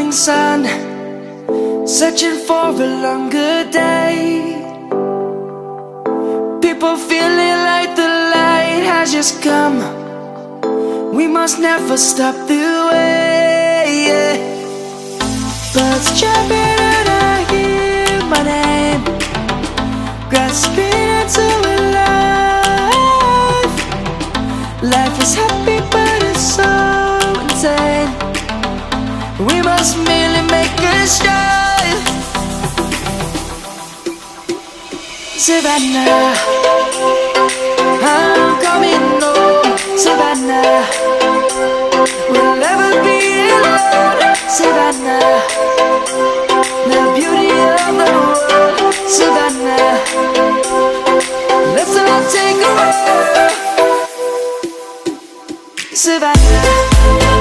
morning sun, searching for a longer day. People feeling like the light has just come. We must never stop the way. Birds chirping and I hear my name, grasping into a life. Life is happy but it's so insane. We must merely make a strive. Savannah, I'm coming home. Savannah, we'll never be alone. Savannah, the beauty of the world. Savannah, let's all take a walk. Savannah.